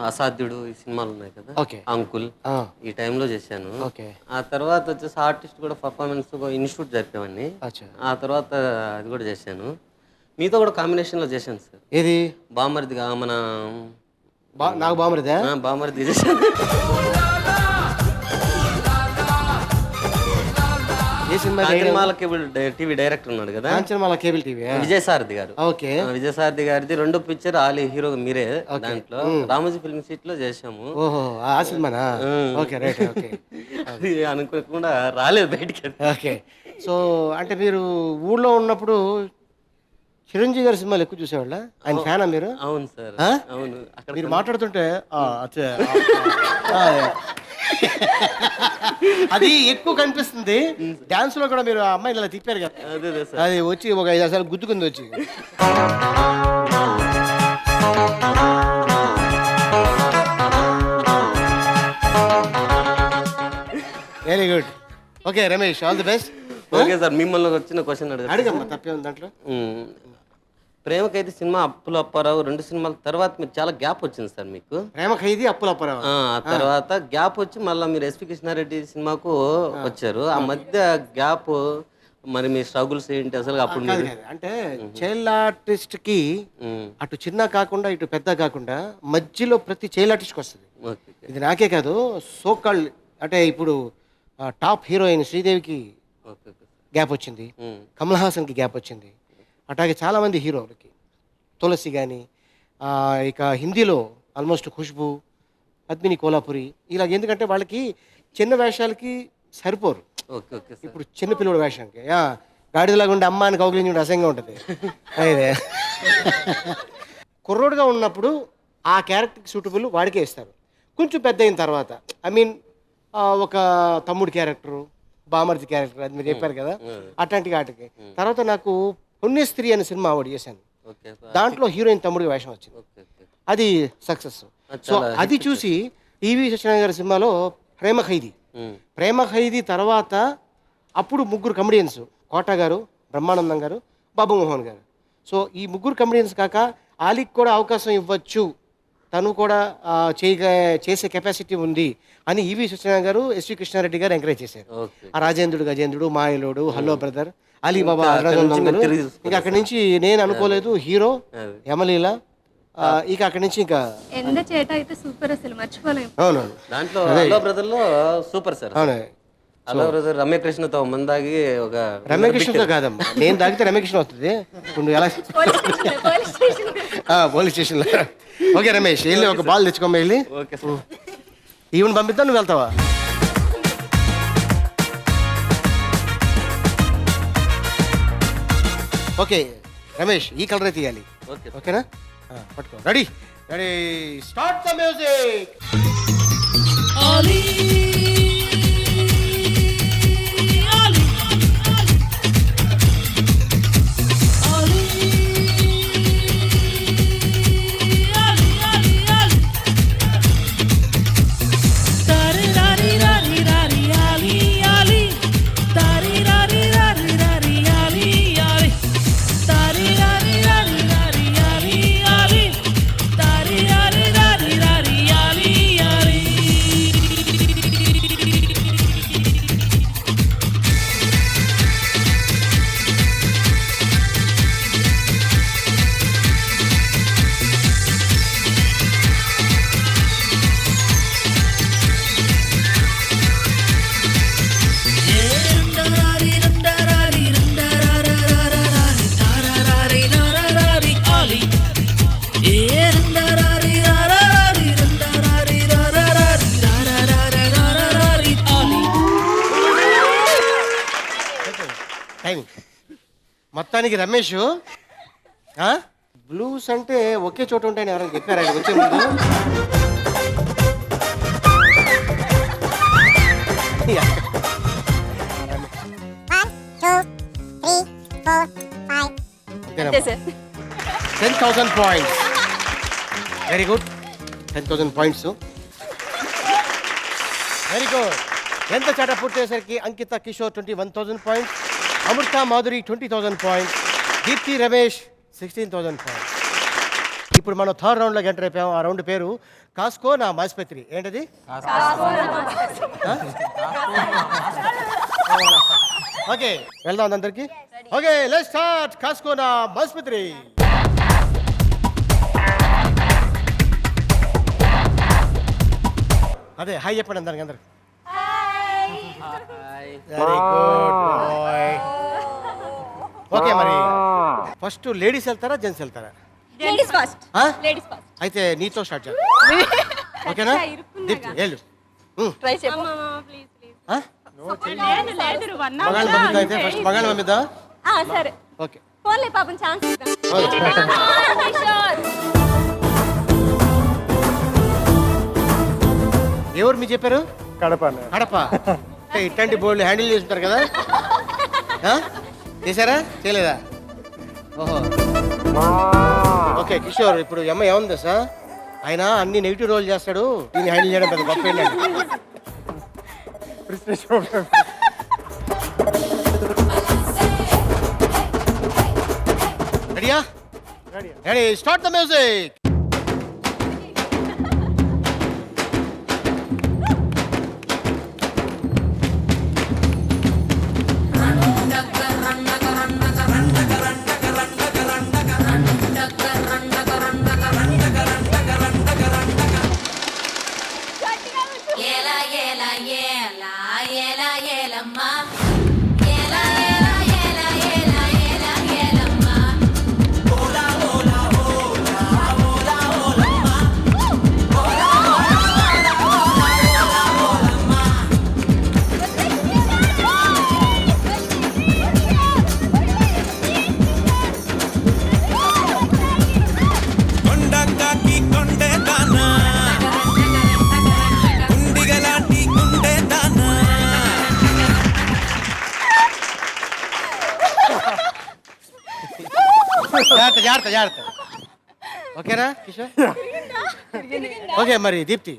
అసాధ్యుడు ఈ సినిమాలు ఉన్నాయి కదా, అంకుల్, ఈ టైంలో చేశాను. ఆ తర్వాత వచ్చేసి ఆర్టిస్ట్ కూడా పర్ఫార్మెన్స్ ఇన్స్టిట్యూట్ జరిపేవాడిని. ఆ తర్వాత అది కూడా చేశాను. మీతో కూడా కాంబినేషన్ లో చేశాను సార్. ఏది? బామర్దిగా మన నాకు బామర్ది బామర్ది చేశాను. కాంచనమాల కేబుల్ టీవీ డైరెక్టర్ ఉన్నాడు కదా, కాంచనమాల కేబుల్ టీవీ, విజయసారథి గారు. ఓకే, విజయసారథి గారిది 2 పిక్చర్ ఆలి హీరో మీరే. దాంట్లో రామోజీ ఫిల్మ్ సిటీ లో చేసాము. ఓహో ఆ సినిమానా? Okay right. ఓకే, అది అనుకోకుండా రాలేదు బయటికి. ఓకే, సో అంటే మీరు ఊళ్ళో ఉన్నప్పుడు చిరంజీవి గారి సినిమాలు ఎక్కువ చూసేవాళ్ళ? ఆయన ఫ్యానా మీరు? అవును సార్, అవును. అక్కడ మీరు మాట్లాడుతుంటే అది ఎక్కువ కనిపిస్తుంది. డాన్స్ లో కూడా మీరు ఆ అమ్మాయిని ఇలా తిప్పారు కదా, అది వచ్చి ఒక 5 సార్లు గుద్దుకుంది వచ్చి. Very good. Okay Ramesh, all the best. Okay sir, మిమ్మల్ని వచ్చిన క్వశ్చన్ అడిగమ్మా, తప్పేం దాంట్లో. ప్రేమకైతే సినిమా, అప్పుల అప్పారావు 2 సినిమాల తర్వాత మీరు చాలా గ్యాప్ వచ్చింది సార్ మీకు. ప్రేమ ఖైదీ, అప్పుల అప్పారావు. ఆ తర్వాత గ్యాప్ వచ్చి మళ్ళీ మీరు ఎస్పి కృష్ణారెడ్డి సినిమాకు వచ్చారు. ఆ మధ్య గ్యాప్ మరి మీ స్ట్రగుల్స్ ఏంటి అసలు అప్పుడు మీరు? అంటే చైల్డ్ ఆర్టిస్ట్ కి అటు చిన్న కాకుండా ఇటు పెద్ద కాకుండా మధ్యలో ప్రతి చైల్డ్ ఆర్టిస్ట్కి వస్తుంది. ఇది నాకే కాదు, సోకాల్ అంటే ఇప్పుడు టాప్ హీరోయిన్ శ్రీదేవికి గ్యాప్ వచ్చింది, కమల్ హాసన్కి గ్యాప్ వచ్చింది, అట్లాగే చాలామంది హీరోలకి, తులసి కానీ, ఇక హిందీలో ఆల్మోస్ట్ ఖుష్బు, పద్మిని కోలాపురి, ఇలాగ. ఎందుకంటే వాళ్ళకి చిన్న వేషాలకి సరిపోరు. ఇప్పుడు చిన్న పిల్లల వేషానికి గాడిదలాగా ఉండే అమ్మాయిని కౌగిలించి అసహ్యంగా ఉంటుంది. అదే కుర్రోడుగా ఉన్నప్పుడు ఆ క్యారెక్టర్కి సూటబుల్ వాడికే ఇస్తారు. కొంచెం పెద్ద అయిన తర్వాత ఐ మీన్ ఒక తమ్ముడు క్యారెక్టరు, బామర్ది క్యారెక్టర్, అది మీరు చెప్పారు కదా, అట్లాంటి వాటికి. తర్వాత నాకు పుణ్యస్త్రీ అనే సినిమా ఆవిడ చేశాను, దాంట్లో హీరోయిన్ తమ్ముడికి వేషం వచ్చింది, అది సక్సెస్. సో అది చూసి టీవీ సత్యనారాయణ గారి సినిమాలో ప్రేమ ఖైదీ, ప్రేమ ఖైదీ తర్వాత అప్పుడు 3 కమెడియన్స్, కోట గారు, బ్రహ్మానందం గారు, బాబు మోహన్ గారు. సో ఈ 3 కమెడియన్స్ కాక ఆలీకి కూడా అవకాశం ఇవ్వచ్చు, తను కూడా చేసే కెపాసిటీ ఉంది అని ఈవి సత్యనారాయణ గారు, ఎస్వి కృష్ణారెడ్డి గారు ఎంకరేజ్ చేశారు. ఆ రాజేంద్రుడు, గజేంద్రుడు, మాయలోడు, హలో బ్రదర్, అలీబాబా, ఇంకా అక్కడి నుంచి నేను అనుకోలేదు హీరో యమలీల, ఇక అక్కడి నుంచి ఇంకా ఎంత చేట అయితే సూపర్, అసలు మర్చిపోలేము. అవునవును, దాంట్లో హలో బ్రదర్ లో సూపర్ సార్. అవును, హలో బ్రదర్ రమ్యకృష్ణతో మందాగి ఒక రమ్యకృష్ణతో కాదమ్మా, నేను తాగితే రమ్యకృష్ణ వస్తుంది. ఎలా పోలీస్ స్టేషన్లో. ఓకే రమేష్, వెళ్ళి ఒక బాల్ తెచ్చుకోమ్మ, వెళ్ళి ఈవెన్ పంపిద్దాం, నువ్వు వెళ్తావా? ఓకే రమేష్, ఈ కలర్ తీయాలి, ఓకేనా? పట్టుకో, ready ready, start the music. మొత్తానికి రమేష్ బ్లూస్ అంటే ఒకే చోట ఉంటాయని ఎవరైనా చెప్పారా వచ్చే ముందు? $10,000 points. Very good, 10,000 points. Very good. ఎంత చాట పూర్తయ్యేసరికి అంకిత కిషోర్ 21,000 points, అమృత మాధురి 20,000 points, దీప్తి రమేష్ 16,000 points. ఇప్పుడు మనం థర్డ్ రౌండ్లోకి ఎంటర్ అయిపోయాం. ఆ రౌండ్ పేరు కాస్కో నా మాస్పత్రి. ఏంటది? ఓకే, వెళ్దాం అందరికి. ఓకే, లెట్స్ స్టార్ట్ కాస్కో నా మాస్పత్రి. అదే హాయ్ చెప్పండి అందరికి, అందరు. Very good boy. ఓకే, మరి ఫస్ట్ లేడీస్ వెళ్తారా జెంట్స్ వెళ్తారా? Ladies first. Ladies first. అయితే నీతో స్టార్ట్ చేద్దాం, ఓకేనా? దీప్తి వెళ్ళు. ట్రై చేయండి ప్లీజ్ ప్లీజ్. మగాళ్ళని పంపిద్దాం అయితే, ఫస్ట్ మగాళ్ళని పంపిద్దాం. సరే ఓకే, పోన్లే పాపం ఛాన్స్ ఇద్దాం. ఎవరు మీరు చెప్పారు? కడప. కడప. ఇట్లాంటి బోర్డులు హ్యాండిల్ చేస్తుంటారు కదా, చేశారా చేయలేదా? ఓహో, ఓకే. కిషోర్, ఇప్పుడు అమ్మాయి ఏముంది సార్, ఆయన అన్ని నెగిటివ్ రోల్ చేస్తాడు, దీన్ని హ్యాండిల్ చేయడం పెద్ద గొప్ప ఏంటండి. రెడీయా? Ready, start the music. కొండకాకి కొండే దానా గుండిగలాంటి గుండె దానా జాగ్రత్త జాగ్రత్త జాగ్రత్త. ఓకేనా కిషోర్? ఓకే, మరి Deepti.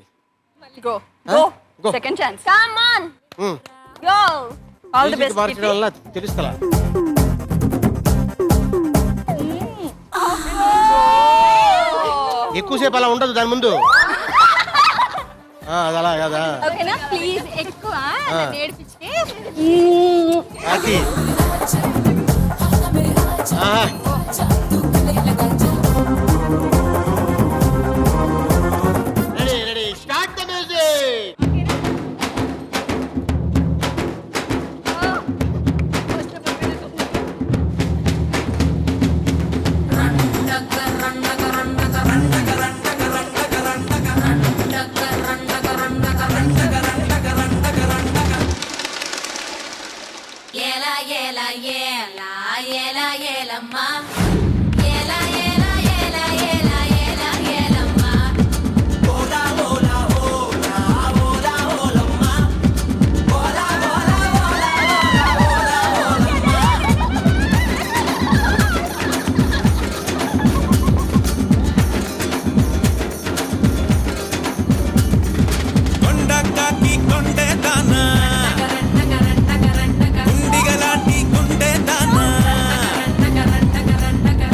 Go Go. Go second chance come on go all the music best మార్చడం వల్ల తెలుస్తలా. ఎక్కువసేపు అలా ఉండదు దాని ముందు. అది అలా కదా. ఓకేనా? ప్లీజ్ ఎక్కువ నేర్పించితే అది ready ready, start the music. కొండకాకి కొండే దానా గుండిగలాంటి గుండె దానా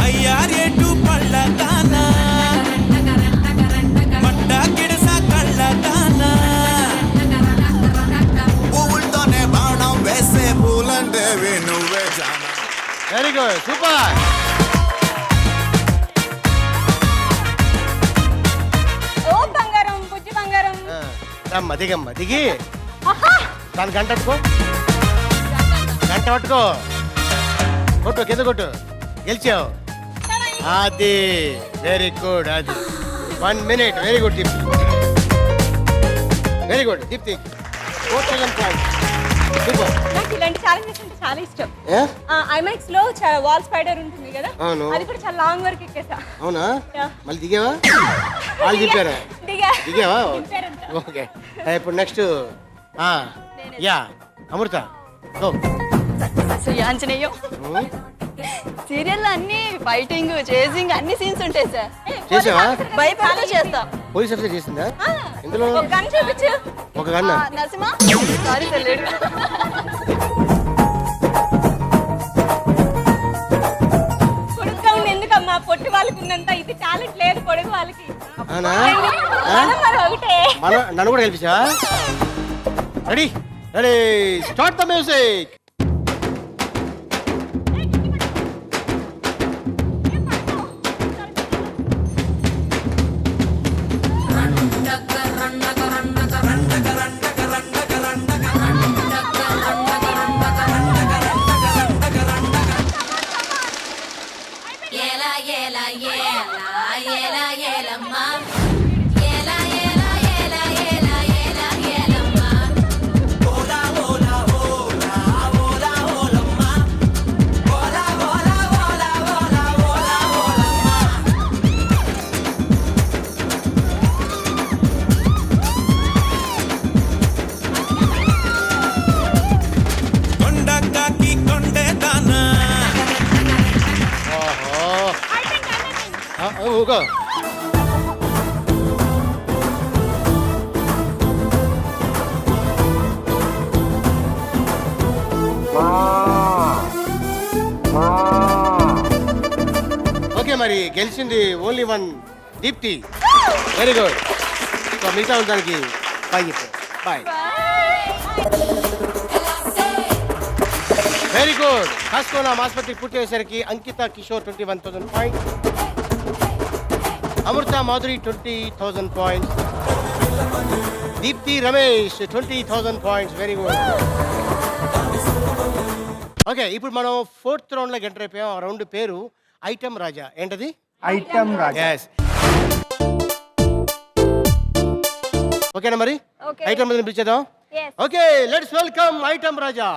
అయ్యారేటు పళ్ళ దానా మట్ట గిడస కళ్ళ దానా పువ్వులతోనే బాణం వేసే పూలంటేవి నువ్వే జానా. Very good, super. ఓ బంగారం, బుజ్జి బంగారం. రమ్మ దిగమ్మ దిగి దాని గంట పట్టుకో, గంట పట్టుకో, కొట్టు కింద కొట్టు, గెలిచావు. అది వెరీ గుడ్, అది 1 minute. Very good Deepti, very good Deepti. 4000 points. Super. నాకు ఇలాంటి ఛాలెంజెస్ అంటే చాలా ఇష్టం. ఐమాక్స్ లో వాల్ స్పైడర్ ఉంటుంది కదా, అవును. అది కూడా చాలా లాంగ్ వరకు ఎక్కేసా. అవునా? Yeah. మళ్ళీ దిగావా? వాళ్ళు దిగారా? దిగావా? దిగారంట. ఓకే, ఇప్పుడు నెక్స్ట్ యా అమృత గో. శ్రీ ఆంజనేయం సీరియల్ అన్ని ఫైటింగ్ చేసింగ్ అన్ని సీన్స్ ఉంటాయి సార్. చేసావా? భయపడుతూ చేస్తాం. పోలీస్ ఆఫీసర్ చేసిందా ఇందులో? ఒక గన్ చూపించు. ఒక గన్న నరసింహ సారీ తెలియదు. పొడుగ్గా ఉంది ఎందుకమ్మా? పొట్టి వాళ్ళకి ఉన్నంత ఇది టాలెంట్ లేదు పొడుగు వాళ్ళకి. అవునా? మనం ఒకటే. నన్ను కూడా గెలిపించా. Ready ready, start the music. ఊకో. మరి గెలిచింది only one Deepti. Very good. So మిగతా దానికి బాయ్ చెప్పు. బాయ్. Very good. కాస్కోనా ఆసుపత్రి పూర్తి అయ్యేసరికి అంకిత కిషోర్ 21,000 పాయింట్స్, అమృత Madhuri 20,000 points, Deepti Ramesh 20,000 points. Very good. Okay, ఇప్పుడు మనం 4th రౌండ్లోకి ఎంటర్ అయిపోయాం. ఆ రౌండ్ పేరు ఐటమ్ రాజా. ఏంటది? ఐటమ్ రాజా. ఓకేనా మరి? ఐటమ్ మీద పిలిచేద్దాం. ఓకే, లెట్స్ వెల్కమ్ ఐటమ్ రాజా.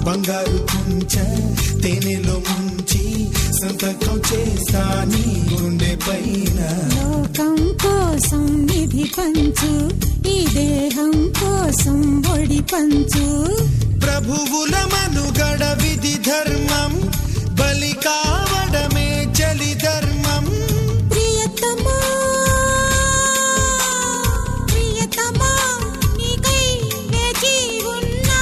బంగారు కుంచ తేనెలో ముంచి సంతకం చేస్తా నీ గుండె పైన. లోకం కోసం నిధి పంచు, ఈ దేహం కోసం ఒడి పంచు. ప్రభువుల మనుగడ విధి ధర్మం, బలి కావడమే చలి ధర్మం. ప్రియతమా ప్రియతమా నీకై వేచి ఉన్నా.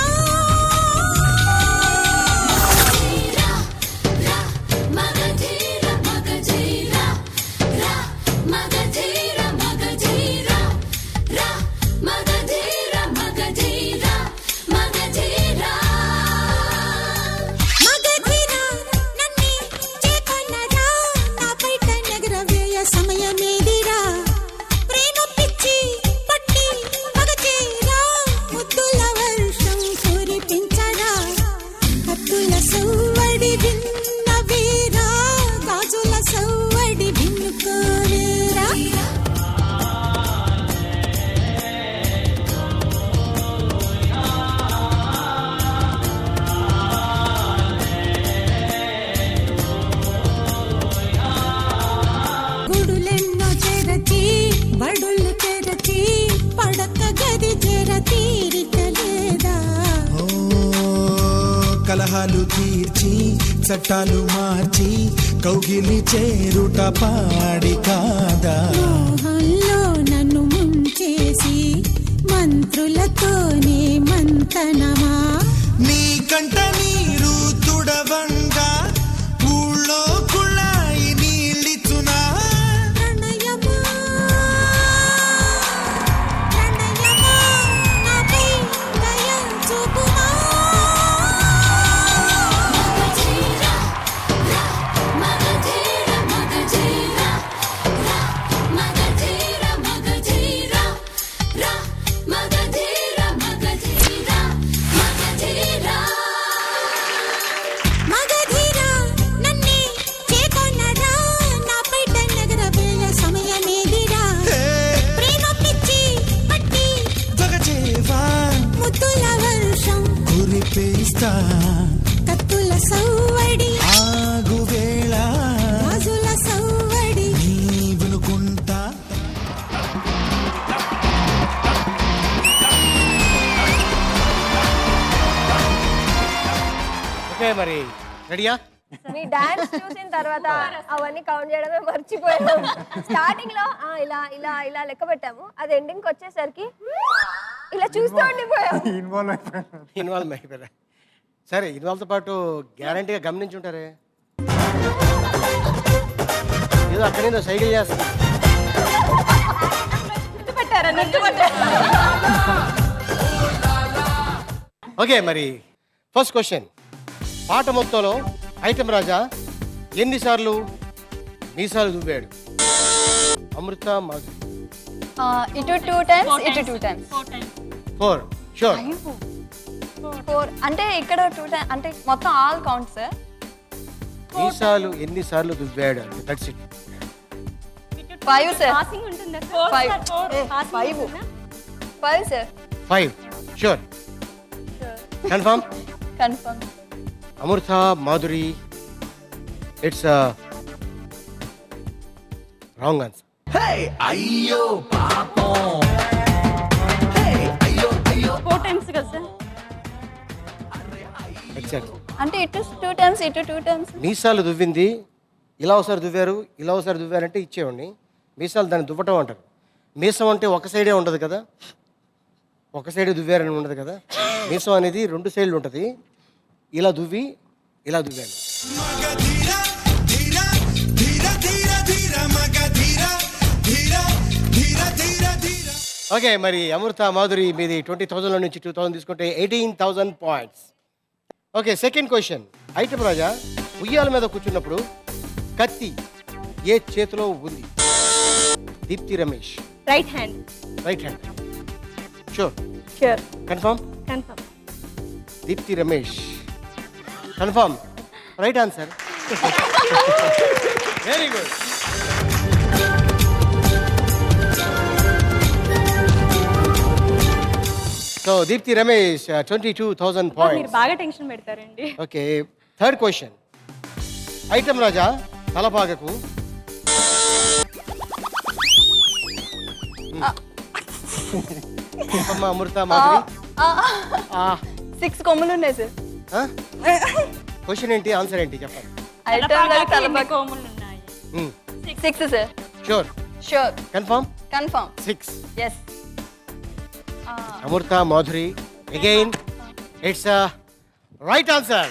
కలహాలు తీర్చి చట్టాలు మార్చి కౌగిలి చేరుట పాడి కాదా. మోహంలో నన్ను ముంచేసి మంత్రులతోనే మంతనమా. నీ కంట నీరు తుడవంగా ఊళ్ళో కుళాయి నీళ్ళిచునా. ప్రణయమా ప్రణయమా నాపై దయ చూపుమా. కత్తుల సవ్వడి ఆగువేళ రాజుల సవ్వడి నీవునుకుంటా. మరి రెడీయా? మీ డాన్స్ చూసిన తర్వాత అవన్నీ కౌంట్ చేయడమే మర్చిపోయాము. స్టార్టింగ్ లో ఇలా ఇలా ఇలా లెక్క పెట్టాము, అది ఎండింగ్ వచ్చేసరికి ఇలా చూస్తూ ఉండిపోయాము. ఇన్వాల్వ్ అయిపోయారా? సరే, ఇన్వాల్వ్తో పాటు గ్యారంటీగా గమనించి ఉంటారే, ఏదో అక్కడేదో సైకిల్ చేస్తా. ఓకే, మరి ఫస్ట్ క్వశ్చన్. పాట మొత్తంలో ఐటమ్ రాజా ఎన్నిసార్లు మీసాలు దువ్వాడు? అమృత మాధురి. ఇటు 2 times, ఇటు 2 times. 4. షూర్. 4 అంటే ఇక్కడ 2 times అంటే మొత్తం ఆల్ కౌంట్ సార్. మీసాలు ఎన్నిసార్లు దువ్వాడు అంటే దట్స్ ఇట్. 5 సార్. పాసింగ్ ఉంటుందా? 5 sir. 5. Sure. Confirm. Confirm. Amrutha Madhuri, it's wrong answer. అయ్యో పాపం. 4 times కదా సార్? ఎగ్జాక్ట్. అంటే ఇటు 2 times, ఇటు 2 times. మీసాలు దువ్వింది, ఇలా ఒకసారి దువ్వారు, ఇలా ఒకసారి దువ్వారంటే ఇచ్చేవాడిని. మీసాలు దాన్ని దువ్వటం అంటారు. మీసం అంటే ఒక సైడే ఉండదు కదా, ఒక సైడే దువ్వారని ఉండదు కదా. మీసం అనేది 2 సైడ్లు ఉంటుంది. ఇలా దువ్వి ఇలా దువ్వాను. ఓకే, మరి అమృత మాధురి మీది 20,000 నుంచి 2,000 తీసుకుంటే 18,000 points. Okay, second question. Item Raja ఉయ్యాల మీద కూర్చున్నప్పుడు కత్తి ఏ చేతిలో ఉంది? Deepti Ramesh. Right hand. Right hand. Sure. Sure. Confirm. Confirm. Deepti Ramesh confirm. Right answer. Very good. So Deepti Ramesh 22,000 మీరు పాయింట్స్. బాగా టెన్షన్ పెడతారండి. Okay, third question. Item Raja తలపాగకు అమృత మాధురి 6 కొమ్ములు ఉన్నాయి సార్. క్వశ్చన్ ఏంటి, ఆన్సర్ ఏంటి చెప్పండి. ఐటమ్ కోములు ఉన్నాయి. 6 sir. Sure. Sure. Confirm. Confirm. 6. Yes. Amrita Madhuri again it's right answer.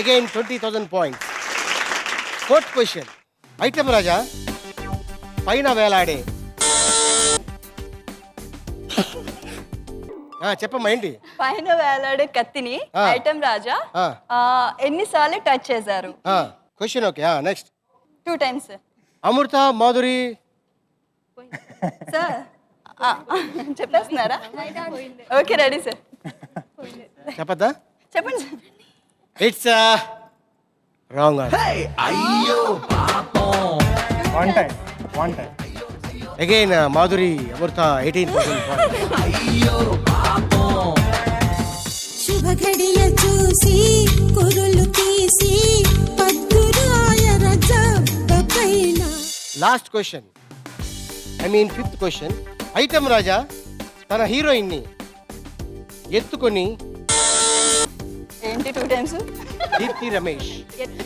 Again 20,000 points. Fourth question. Item Raja పైన వేలాడే చెప్పమ్మా ఏంటి? పైన వేలాడే కత్తిని ఐటమ్ రాజా ఆ. ఎన్నిసార్లు టచ్ చేశారు? Question. Okay, next. 2 times sir. Amrita Madhuri sir చెప్పేస్తున్నారా? Okay, ready sir. చెప్పద్దా? చెప్పండి సార్. It's wrong answer. అయ్యో పాపం. One time. Again Madhuri Amrita 18,000 points. అయ్యో పాపం. శుభ ఘడియ చూసి కురులు తీసి పద్దురాయ రజపైన. Last question, I mean fifth question. Item Raja తన హీరోయిన్ని ఎత్తుకొని ఏంటి 2 times? దీప్తి రమేష్.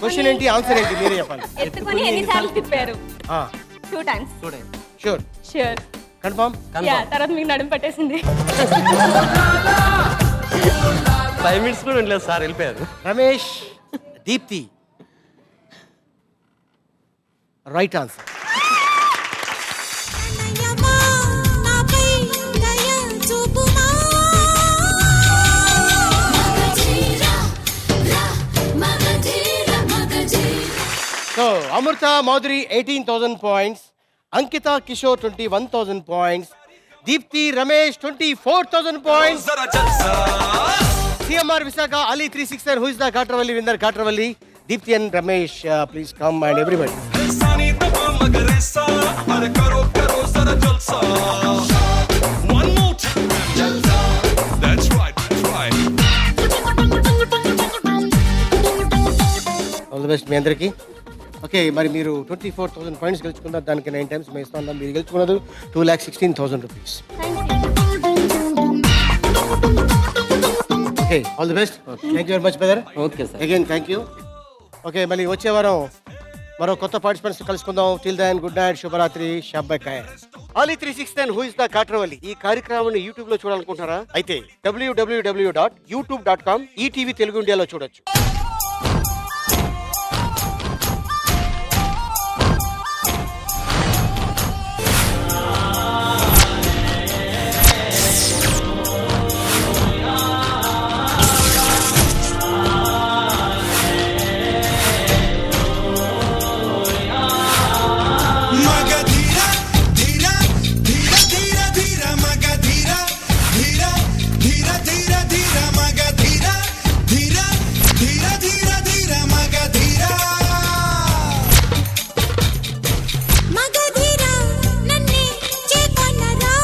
క్వశ్చన్ ఏంటి, ఆన్సర్ ఏంటి మీరే చెప్పాలి. ఎత్తుకొని ఎన్నిసార్లు తిప్పారు? 2 times. Sure. Sure. Confirm. Yeah, తర్వాత మీకు నడుము పట్టేసింది. 5 minutes కూడా ఉండలేదు సార్, వెళ్ళిపోయారు. Ramesh, Deepti right answer. ప్రణయమా నాపై దయ చూపుమా. So Amrita Madhuri 18,000 points, Ankita Kishore 21,000 points, Deepti Ramesh 24,000 points. CMR Visakha Ali 369 who is the Katravalli winner? Katravalli, Deepthi and Ramesh, please come and everybody. One more time. That's right. All the best మీ అందరికి. Okay, మరి మీరు 24,000 points గెలుచుకున్నారు. దానికి 9 times మేము ఇస్తాం. మీరు గెలుచుకున్నది 2,16,000 rupees. Okay, all the best. Thank you very much brother. Okay sir. Again thank you. Okay, మళ్ళీ వచ్చే వారం మరో కొత్త పార్టిసిపెంట్స్ కలుసుకుందాం. టిల్ దెన్ గుడ్ నైట్, శుభరాత్రి, షబ్బకాయ. ఆలీ 369 హూ ఇస్ ద కాట్రవల్లి ఈ కార్యక్రమాన్ని యూట్యూబ్ లో చూడాలనుకుంటారా? అయితే www.youtube.com ఈటీవీ తెలుగు ఇండియాలో చూడొచ్చు. మగధీరా నన్నే చేకొనరా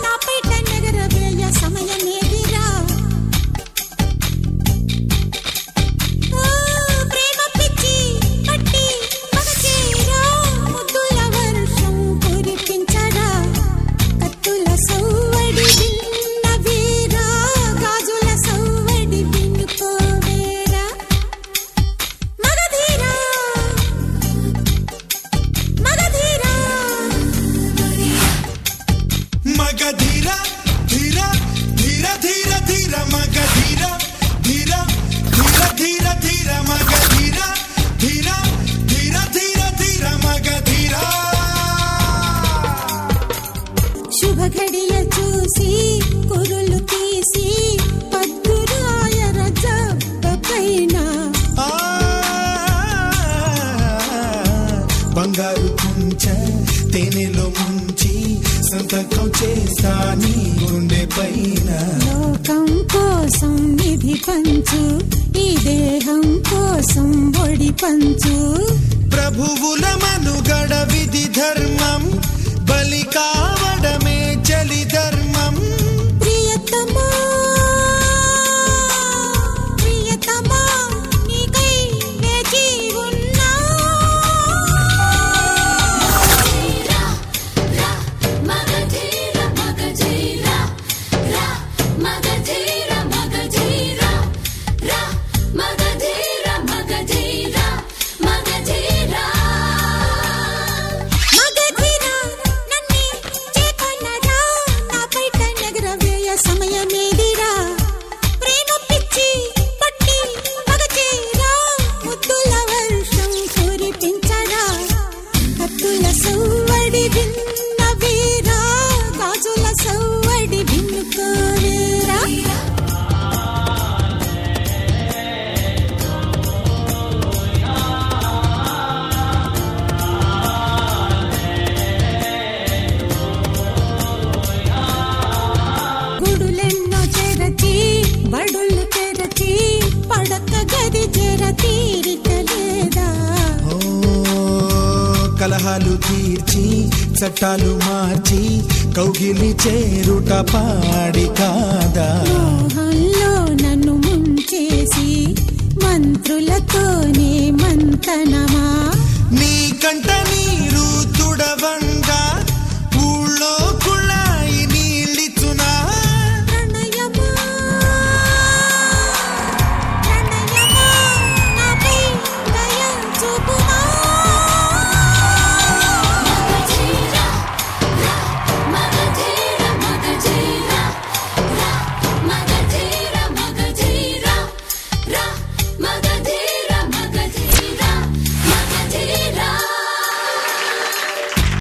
నాపేట నగర వేయ సమయమేదిరా ఓ ప్రేమ పిచ్చి పట్టి మగచేరా ముద్దుల వర్షం కురిపించరా కత్తుల సవ్వడి విన్న వీరా గాజుల సవ్వడి వినుకోవేరా మగధీరా మగధీరా మగధీరా ధీరా ధీర ధీర ధీర మగధీరా ధీరా ధీర ధీర ధీర మగధీరా ధీరా ధీర ధీర ధీర మగధీరా శుభ ఘడియ చూసి కురులు తీసి పద్దురాయ రజబ్బ పైన బంగారు కుంచె తేనెలో ముంచి సంతకం చేస్తా నీ గుండె పైన లోకం కోసం నిధి పంచు ఈ దేహం కోసం ఒడి పంచు ప్రభువుల మనుగడ విధి ధర్మం బలి కావడమే చలి ధర్మం ప్రియతమా ప్రియతమా నీకై వేచి ఉన్నా మగధీరా మగధీరా రా మగధీరా మగధీరా రా మగధీరా మగధీరా మగధీరా మగధీరా నన్నే చేకొనరా నాపేట నగర వేయ సమయమేదిరా ప్రేమ పిచ్చి పట్టి మగచేరా ముద్దుల వర్షం కురిపించరా కత్తుల సవ్వడి విన్న వీరా గాజుల సవ్వడి వినుకోవేరా గుడులెన్నో చెరచి బడులు తెరచి పడక గది చెర తీరిక లేదా ఓ కలహాలు తీర్చి చట్టాలు మార్చి కౌగిలి చేరుట పాడి కాదా మోహంలో నన్ను ముంచేసి మంత్రులతోనే మంతనమా నీ కంట నీ